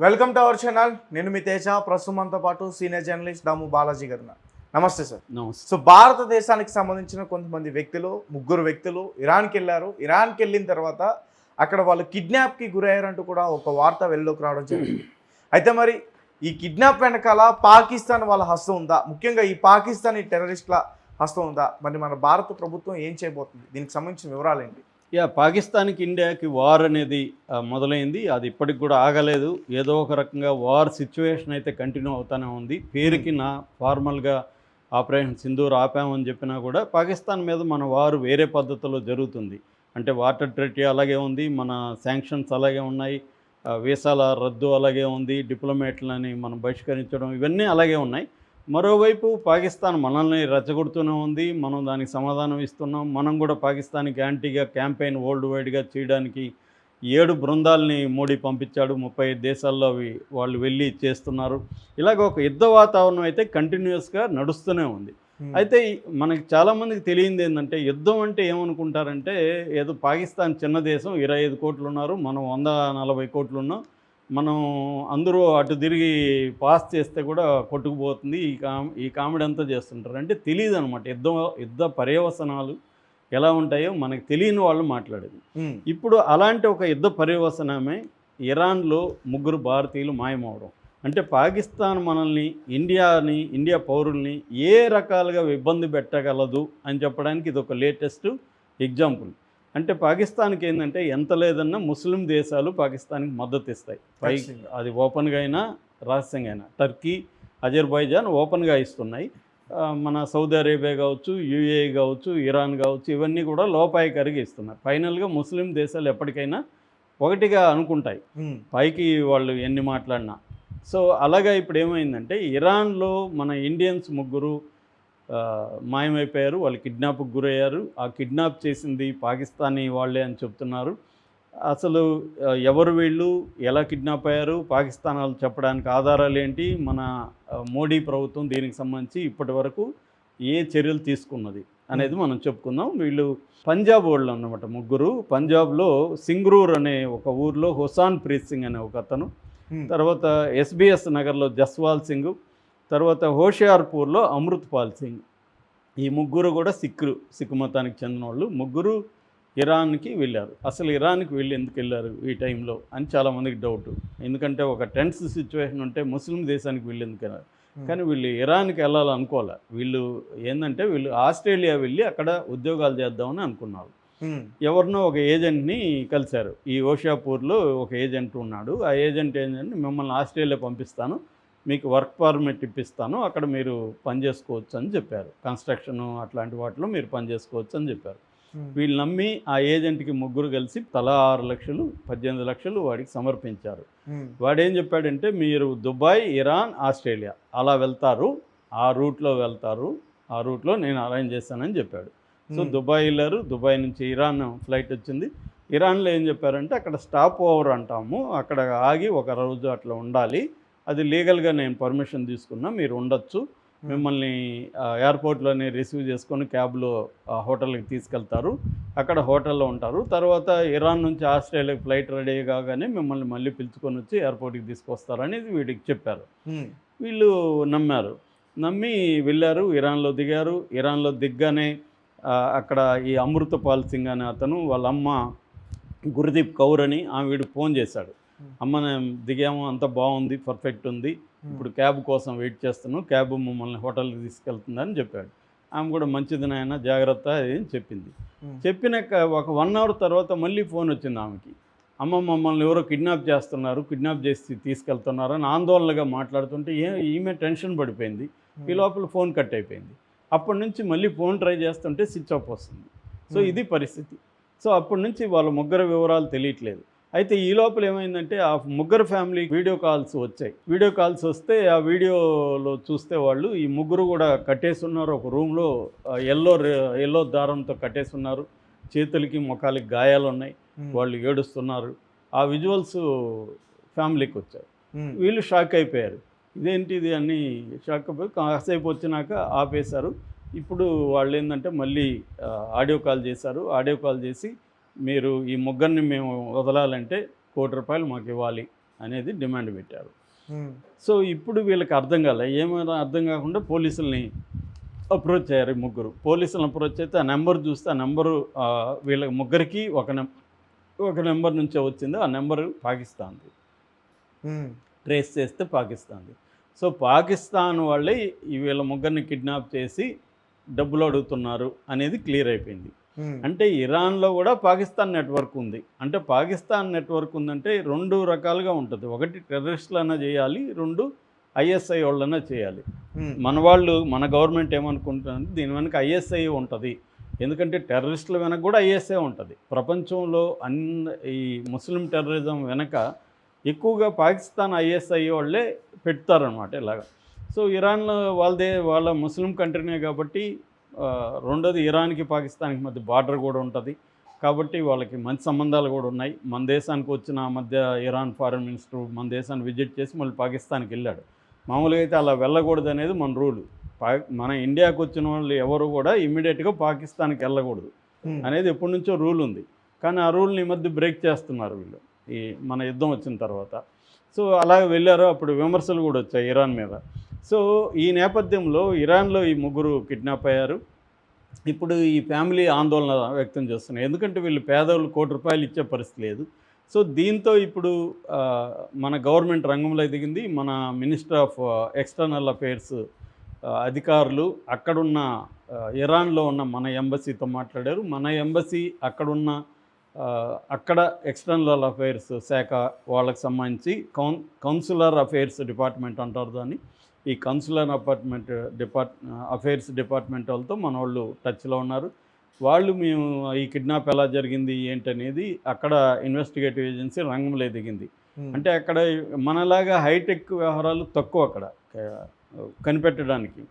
Welcome to our channel. నేను మీ తేజ. ప్రస్తుతం మనతో పాటు సీనియర్ జర్నలిస్ట్ దాము బాలాజీ గారు ఉన్నారు. నమస్తే సార్. నమస్తే. సో భారతదేశానికి సంబంధించిన కొంతమంది వ్యక్తులు, ముగ్గురు వ్యక్తులు ఇరాన్కి వెళ్ళారు. ఇరాన్కి వెళ్ళిన తర్వాత అక్కడ వాళ్ళు కిడ్నాప్కి గురయ్యారంటూ కూడా ఒక వార్త వెలుగులోకి రావడం జరిగింది. అయితే మరి ఈ కిడ్నాప్ వెనకాల పాకిస్తాన్ వాళ్ళ హస్తం ఉందా? ముఖ్యంగా ఈ పాకిస్తానీ టెర్రరిస్టుల హస్తం ఉందా? మరి మన భారత ప్రభుత్వం ఏం చేయబోతుంది? దీనికి సంబంధించిన వివరాలు ఏంటి? పాకిస్తాన్కి ఇండియాకి వార్ అనేది మొదలైంది. అది ఇప్పటికి కూడా ఆగలేదు. ఏదో ఒక రకంగా వార్ సిచ్యువేషన్ అయితే కంటిన్యూ అవుతూనే ఉంది. పేరుకి ఫార్మల్గా ఆపరేషన్ సింధూర్ ఆపామని చెప్పినా కూడా పాకిస్తాన్ మీద మన వారు వేరే పద్ధతిలో జరుగుతుంది. అంటే వాటర్ ట్రీటీ అలాగే ఉంది, మన శాంక్షన్స్ అలాగే ఉన్నాయి, వీసాల రద్దు అలాగే ఉంది, డిప్లొమేట్లని మనం బహిష్కరించడం ఇవన్నీ అలాగే ఉన్నాయి. మరోవైపు పాకిస్తాన్ మనల్ని రెచ్చగొడుతూనే ఉంది. మనం దానికి సమాధానం ఇస్తున్నాం. మనం కూడా పాకిస్తాన్కి యాంటీగా క్యాంపెయిన్ వరల్డ్ వైడ్గా చేయడానికి 7 బృందాలని మోడీ పంపించాడు. 35 దేశాల్లో వాళ్ళు వెళ్ళి చేస్తున్నారు. ఇలాగ ఒక యుద్ధ వాతావరణం అయితే కంటిన్యూస్గా నడుస్తూనే ఉంది. అయితే మనకి చాలామందికి తెలియంది ఏంటంటే, యుద్ధం అంటే ఏమనుకుంటారంటే ఏదో పాకిస్తాన్ చిన్న దేశం, 25 కోట్లు ఉన్నారు, మనం 140 కోట్లు ఉన్నాం, మనం అందరూ అటు తిరిగి పాస్ చేస్తే కూడా కొట్టుకుపోతుంది, ఈ కామెడీ అంతా చేస్తుంటారు. అంటే తెలియదు అనమాట యుద్ధ పర్యవసనాలు ఎలా ఉంటాయో మనకు తెలియని వాళ్ళు మాట్లాడేది. ఇప్పుడు అలాంటి ఒక యుద్ధ పర్యవసనమే ఇరాన్లో 3 భారతీయులు మాయమవడం. అంటే పాకిస్తాన్ మనల్ని, ఇండియా పౌరుల్ని ఏ రకాలుగా ఇబ్బంది పెట్టగలదు అని చెప్పడానికి ఇది ఒక లేటెస్ట్ ఎగ్జాంపుల్. అంటే పాకిస్తాన్కి ఏంటంటే ఎంత లేదన్నా ముస్లిం దేశాలు పాకిస్తాన్కి మద్దతు ఇస్తాయి. అది ఓపెన్గా అయినా రహస్యంగా అయినా. టర్కీ, అజర్బైజాన్ ఓపెన్గా ఇస్తున్నాయి. మన సౌదీ అరేబియా కావచ్చు, యూఏఈ కావచ్చు, ఇరాన్ కావచ్చు, ఇవన్నీ కూడా లోపాయికారిగా ఇస్తున్నారు. ఫైనల్గా ముస్లిం దేశాలు ఎప్పటికైనా ఒకటిగా అనుకుంటాయి, పైకి వాళ్ళు ఎన్ని మాట్లాడినా. సో అలాగా ఇప్పుడు ఏమైందంటే, ఇరాన్లో మన ఇండియన్స్ 3 మాయమైపోయారు. వాళ్ళు కిడ్నాప్కి గురయ్యారు. ఆ కిడ్నాప్ చేసింది పాకిస్తానీ వాళ్ళే అని చెప్తున్నారు. అసలు ఎవరు వీళ్ళు, ఎలా కిడ్నాప్ అయ్యారు, పాకిస్తాన్ వాళ్ళు చెప్పడానికి ఆధారాలు ఏంటి, మన మోడీ ప్రభుత్వం దీనికి సంబంధించి ఇప్పటి వరకు ఏ చర్యలు తీసుకున్నది అనేది మనం చెప్పుకుందాం. వీళ్ళు పంజాబ్ వాళ్ళు అన్నమాట 3. పంజాబ్లో సింగ్రూర్ అనే ఒక ఊర్లో హుసాన్ ప్రీత్ సింగ్ అనే ఒక అతను, తర్వాత ఎస్బిఎస్ నగర్లో జస్వాల్ సింగ్, తర్వాత హోషియార్పూర్లో అమృత్పాల్ సింగ్. ఈ 3 కూడా సిక్కు మతానికి చెందిన వాళ్ళు. 3 ఇరాన్కి వెళ్ళారు. అసలు ఇరాన్కి వెళ్ళి ఎందుకు వెళ్ళారు ఈ టైంలో అని చాలామందికి డౌట్. ఎందుకంటే ఒక టెన్స్ సిచ్యువేషన్ ఉంటే ముస్లిం దేశానికి వెళ్ళి ఎందుకు వెళ్ళారు, కానీ వీళ్ళు ఇరాన్కి వెళ్ళాలనుకోలే. వీళ్ళు ఏంటంటే వీళ్ళు ఆస్ట్రేలియా వెళ్ళి అక్కడ ఉద్యోగాలు చేద్దామని అనుకున్నారు. ఎవరినో ఒక ఏజెంట్ని కలిశారు. ఈ హోషియాపూర్లో ఒక ఏజెంట్ ఉన్నాడు. ఆ ఏజెంట్ ఏంటంటే, మిమ్మల్ని ఆస్ట్రేలియా పంపిస్తాను, మీకు వర్క్ పర్మిట్ ఇప్పిస్తాను, అక్కడ మీరు పని చేసుకోవచ్చు అని చెప్పారు. కన్స్ట్రక్షన్ అట్లాంటి వాటిలో మీరు పని చేసుకోవచ్చు అని చెప్పారు. వీళ్ళు నమ్మి ఆ ఏజెంట్కి 3 కలిసి తలా 6 లక్షలు 18 లక్షలు వాడికి సమర్పించారు. వాడేం చెప్పాడంటే, మీరు దుబాయ్, ఇరాన్, ఆస్ట్రేలియా అలా వెళ్తారు, ఆ రూట్లో వెళ్తారు, ఆ రూట్లో నేను అరేంజ్ చేస్తానని చెప్పాడు. సో దుబాయ్ వెళ్ళారు. దుబాయ్ నుంచి ఇరాన్ ఫ్లైట్ వచ్చింది. ఇరాన్లో ఏం చెప్పారంటే, అక్కడ స్టాప్ ఓవర్ అంటాము, అక్కడ ఆగి ఒక రోజు అట్లా ఉండాలి, అది లీగల్గా నేను పర్మిషన్ తీసుకున్నా, మీరు ఉండొచ్చు, మిమ్మల్ని ఎయిర్పోర్ట్లోనే రిసీవ్ చేసుకొని క్యాబ్లో హోటల్కి తీసుకెళ్తారు, అక్కడ హోటల్లో ఉంటారు, తర్వాత ఇరాన్ నుంచి ఆస్ట్రేలియాకి ఫ్లైట్ రెడీ కాగానే మిమ్మల్ని మళ్ళీ పిలుచుకొని వచ్చి ఎయిర్పోర్ట్కి తీసుకొస్తారని వీడికి చెప్పారు. వీళ్ళు నమ్మి వెళ్ళారు, ఇరాన్లో దిగారు. ఇరాన్లో దిగ్గానే అక్కడ ఈ అమృతపాల్ సింగ్ అనే అతను వాళ్ళ అమ్మ గుర్దీప్ కౌర్ అని వీడికి ఫోన్ చేశాడు. అమ్మ, నేను దిగాము, అంత బాగుంది, పర్ఫెక్ట్ ఉంది, ఇప్పుడు క్యాబ్ కోసం వెయిట్ చేస్తున్నాను, క్యాబ్ మమ్మల్ని హోటల్కి తీసుకెళ్తుందని చెప్పాడు. ఆమె కూడా మంచిది నాయన, జాగ్రత్త అని చెప్పింది. చెప్పినాక ఒక 1 అవర్ తర్వాత మళ్ళీ ఫోన్ వచ్చింది ఆమెకి. అమ్మ, మమ్మల్ని ఎవరో కిడ్నాప్ చేస్తున్నారు, కిడ్నాప్ చేసి తీసుకెళ్తున్నారు అని ఆందోళనగా మాట్లాడుతుంటే ఈమె టెన్షన్ పడిపోయింది. ఈ లోపల ఫోన్ కట్ అయిపోయింది. అప్పటి నుంచి మళ్ళీ ఫోన్ ట్రై చేస్తుంటే స్విచ్ ఆఫ్ వస్తుంది. సో ఇది పరిస్థితి. సో అప్పటి నుంచి వాళ్ళ 3 వివరాలు తెలియట్లేదు. అయితే ఈ లోపల ఏమైందంటే, ఆ 3 ఫ్యామిలీకి వీడియో కాల్స్ వచ్చాయి. వీడియో కాల్స్ వస్తే ఆ వీడియోలో చూస్తే వాళ్ళు ఈ 3 కూడా కట్టేసి ఉన్నారు. ఒక రూమ్లో ఎల్లో దారంతో కట్టేసి ఉన్నారు. చేతులకి ముఖాలకి గాయాలు ఉన్నాయి. వాళ్ళు ఏడుస్తున్నారు. ఆ విజువల్స్ ఫ్యామిలీకి వచ్చాయి. వీళ్ళు షాక్ అయిపోయారు. ఇదేంటిది అని షాక్ అయిపోయి కాసేపు వచ్చినాక ఆపేశారు. ఇప్పుడు వాళ్ళు ఏంటంటే మళ్ళీ ఆడియో కాల్ చేశారు. ఆడియో కాల్ చేసి, మీరు ఈ 3 మేము వదలాలంటే ₹1 కోటి మాకు ఇవ్వాలి అనేది డిమాండ్ పెట్టారు. సో ఇప్పుడు వీళ్ళకి అర్థం కాలే, ఏమైనా అర్థం కాకుండా పోలీసుల్ని అప్రోచ్ అయ్యారు ఈ ముగ్గురు. పోలీసులను అప్రోచ్ అయితే ఆ నెంబర్ చూస్తే ఆ నెంబరు వీళ్ళ ముగ్గురికి ఒక నెంబర్ నుంచే వచ్చింది. ఆ నెంబరు పాకిస్తాన్ది. ట్రేస్ చేస్తే పాకిస్తాన్ది. సో పాకిస్తాన్ వాళ్ళే వీళ్ళ ముగ్గురిని కిడ్నాప్ చేసి డబ్బులు అడుగుతున్నారు అనేది క్లియర్ అయిపోయింది. అంటే ఇరాన్లో కూడా పాకిస్తాన్ నెట్వర్క్ ఉంది. అంటే పాకిస్తాన్ నెట్వర్క్ ఉందంటే 2 రకాలుగా ఉంటుంది. ఒకటి టెర్రరిస్టులన్నా చేయాలి, 2 ఐఎస్ఐ వాళ్ళన్నా చేయాలి. మన వాళ్ళు, మన గవర్నమెంట్ ఏమనుకుంటుందంటే దీని వెనక ఐఎస్ఐ ఉంటుంది. ఎందుకంటే టెర్రరిస్టుల వెనక కూడా ఐఎస్ఐ ఉంటుంది. ప్రపంచంలో ఈ ముస్లిం టెర్రరిజం వెనక ఎక్కువగా పాకిస్తాన్ ఐఎస్ఐ వాళ్ళే పెడతారనమాట ఇలాగ. సో ఇరాన్లో వాళ్ళ ముస్లిం కంట్రీనే కాబట్టి, రెండోది ఇరాన్కి పాకిస్తాన్కి మధ్య బార్డర్ కూడా ఉంటుంది కాబట్టి వాళ్ళకి మంచి సంబంధాలు కూడా ఉన్నాయి. మన దేశానికి వచ్చిన మధ్య ఇరాన్ ఫారెన్ మినిస్టర్ మన దేశాన్ని విజిట్ చేసి మళ్ళీ పాకిస్తాన్కి వెళ్ళాడు. మామూలుగా అయితే అలా వెళ్ళకూడదు అనేది మన రూలు. మన ఇండియాకి వచ్చిన వాళ్ళు ఎవరు కూడా ఇమ్మీడియట్గా పాకిస్తాన్కి వెళ్ళకూడదు అనేది ఎప్పటి నుంచో రూల్ ఉంది. కానీ ఆ రూల్ని ఈ మధ్య బ్రేక్ చేస్తున్నారు వీళ్ళు ఈ మన యుద్ధం వచ్చిన తర్వాత. సో అలాగే వెళ్ళారు. అప్పుడు విమర్శలు కూడా వచ్చాయి ఇరాన్ మీద. సో ఈ నేపథ్యంలో ఇరాన్లో ఈ ముగ్గురు కిడ్నాప్ అయ్యారు. ఇప్పుడు ఈ ఫ్యామిలీ ఆందోళన వ్యక్తం చేస్తున్నాయి. ఎందుకంటే వీళ్ళు పేదవాళ్ళు ₹1,00,00,000 ఇచ్చే పరిస్థితి లేదు. సో దీంతో ఇప్పుడు మన గవర్నమెంట్ రంగంలో దిగింది. మన మినిస్టర్ ఆఫ్ ఎక్స్టర్నల్ అఫైర్స్ అధికారులు అక్కడున్న ఇరాన్లో ఉన్న మన ఎంబసీతో మాట్లాడారు. మన ఎంబసీ అక్కడ ఎక్స్టర్నల్ అఫైర్స్ శాఖ వాళ్ళకి సంబంధించి కౌన్సిలర్ అఫైర్స్ డిపార్ట్మెంట్ అంటారు దాన్ని. ఈ కౌన్సిలర్ అఫైర్స్ డిపార్ట్మెంట్ వాళ్ళతో మన వాళ్ళు టచ్లో ఉన్నారు. వాళ్ళు మేము ఈ కిడ్నాప్ ఎలా జరిగింది ఏంటనేది అక్కడ ఇన్వెస్టిగేటివ్ ఏజెన్సీ రంగంలో దిగింది. అంటే అక్కడ మనలాగా హైటెక్ వ్యవహారాలు తక్కువ అక్కడ కనిపెట్టడానికి.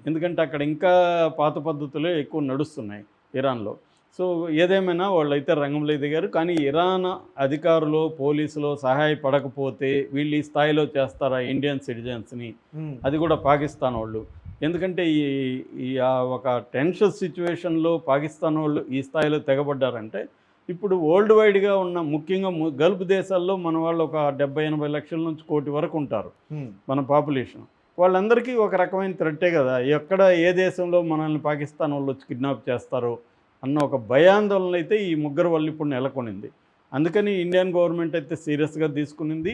ఎందుకంటే అక్కడ ఇంకా పాత పద్ధతులే ఎక్కువ నడుస్తున్నాయి ఇరాన్లో. సో ఏదేమైనా వాళ్ళైతే రంగంలో దిగారు. కానీ ఇరాన్ అధికారులు పోలీసులు సహాయపడకపోతే వీళ్ళు ఈ స్థాయిలో చేస్తారా ఇండియన్ సిటిజన్స్ని, అది కూడా పాకిస్తాన్ వాళ్ళు. ఎందుకంటే ఈ ఒక టెన్షన్ సిచ్యువేషన్లో పాకిస్తాన్ వాళ్ళు ఈ స్థాయిలో తెగబడ్డారంటే ఇప్పుడు వరల్డ్ వైడ్గా ఉన్న ముఖ్యంగా గల్ఫ్ దేశాల్లో మన వాళ్ళు ఒక 70-80 లక్షల నుంచి 1 కోటి వరకు ఉంటారు మన పాపులేషన్. వాళ్ళందరికీ ఒక రకమైన థ్రెట్టే కదా, ఎక్కడ ఏ దేశంలో మనల్ని పాకిస్తాన్ వాళ్ళు వచ్చి కిడ్నాప్ చేస్తారో అన్న ఒక భయాందోళన అయితే ఈ ముగ్గురు వాళ్ళు ఇప్పుడు నెలకొనింది. అందుకని ఇండియన్ గవర్నమెంట్ అయితే సీరియస్గా తీసుకునింది.